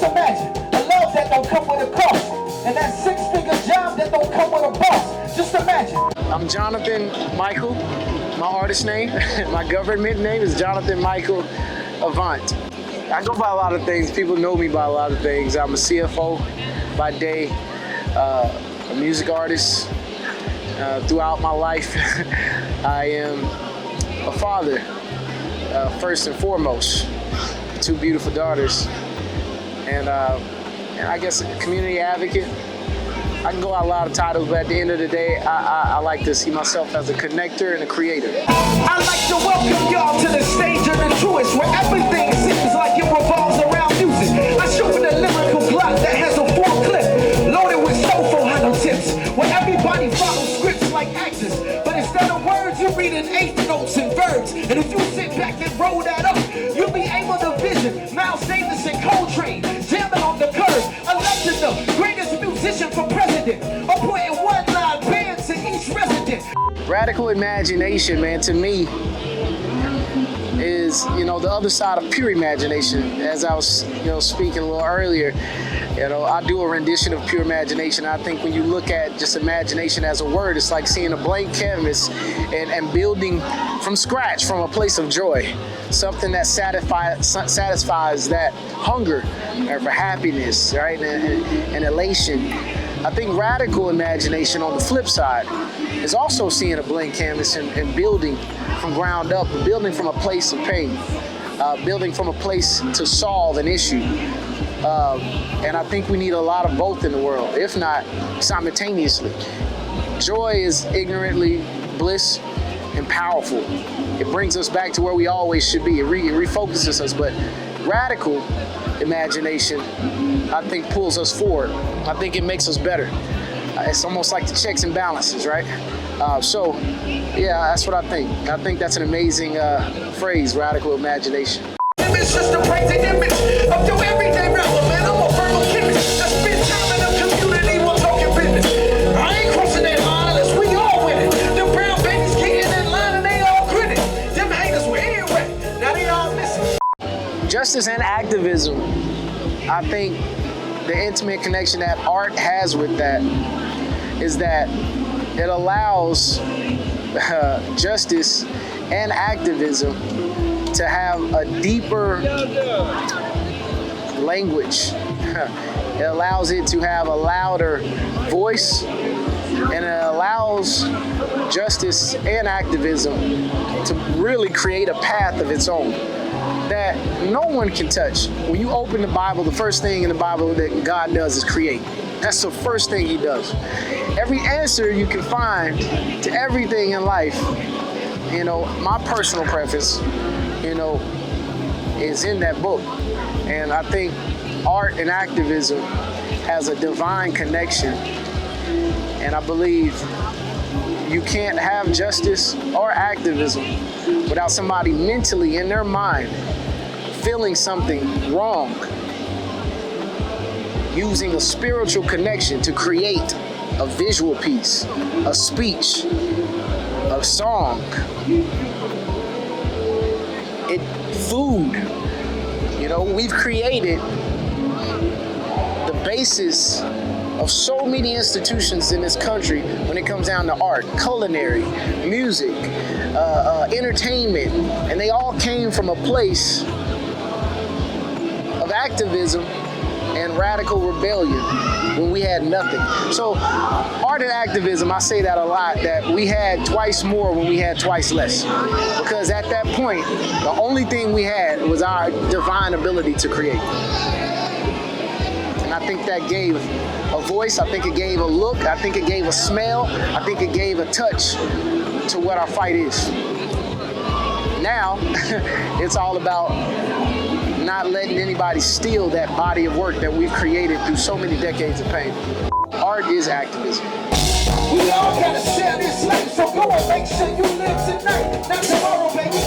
Just imagine, a love that don't come with a cost, and that six-figure job that don't come with a boss. Just imagine. I'm Jonathan Michael, my artist name. My government name is Jonathan Michael Avant. I go by a lot of things. People know me by a lot of things. I'm a CFO by day, a music artist. Throughout my life, I am a father, first and foremost, two beautiful daughters, and I guess a community advocate. I can go out a lot of titles, but at the end of the day, I like to see myself as a connector and a creator. I'd like to welcome y'all to the stage of the truest, where everything seems like it revolves around music. I shoot with a lyrical block that has a full clip, loaded with soulful hollow tips, where everybody follows scripts like actors, but instead of words, you're reading eighth notes and verbs. And if you sit back and roll that up, you'll be able to vision Miles Davis and Coltrane jamming on the curb, elected the greatest musician for president, appointing one-line bands to each resident. Radical imagination, man, to me is, the other side of pure imagination. As I was, speaking a little earlier, I do a rendition of pure imagination. I think when you look at just imagination as a word, it's like seeing a blank canvas and building from scratch from a place of joy, something that satisfies that hunger for happiness, right, and elation. I think radical imagination on the flip side is also seeing a blank canvas and building from ground up, building from a place of pain, building from a place to solve an issue. And I think we need a lot of both in the world, if not simultaneously. Joy is ignorantly bliss and powerful. It brings us back to where we always should be. It refocuses us, but radical imagination, I think, pulls us forward. I think it makes us better. It's almost like the checks and balances, right? So, yeah, that's what I think. I think that's an amazing phrase, radical imagination. It's just a praising image of your everyday rapper, man. I'm a verbal chemist that spend time in the community while talking business. I ain't crossing that line unless we all win it. The brown babies getting in line and they all grinning. Them haters were anyway, now they all missing. Justice and activism, I think the intimate connection that art has with that is that it allows justice and activism to have a deeper language. It allows it to have a louder voice, and it allows justice and activism to really create a path of its own that no one can touch. When you open the Bible, the first thing in the Bible that God does is create. That's the first thing he does. Every answer you can find to everything in life, my personal preference, is in that book. And I think art and activism has a divine connection. And I believe you can't have justice or activism without somebody mentally in their mind feeling something wrong, using a spiritual connection to create a visual piece, a speech, a song, food. We've created the basis of so many institutions in this country when it comes down to art, culinary, music, entertainment, and they all came from a place of activism and radical rebellion when we had nothing. So art and activism, I say that a lot, that we had twice more when we had twice less. Because at that point, the only thing we had was our divine ability to create. And I think that gave a voice, I think it gave a look, I think it gave a smell, I think it gave a touch to what our fight is. Now, it's all about not letting anybody steal that body of work that we've created through so many decades of pain. Art is activism. We all gotta share this life, so go and make sure you live tonight, not tomorrow, baby.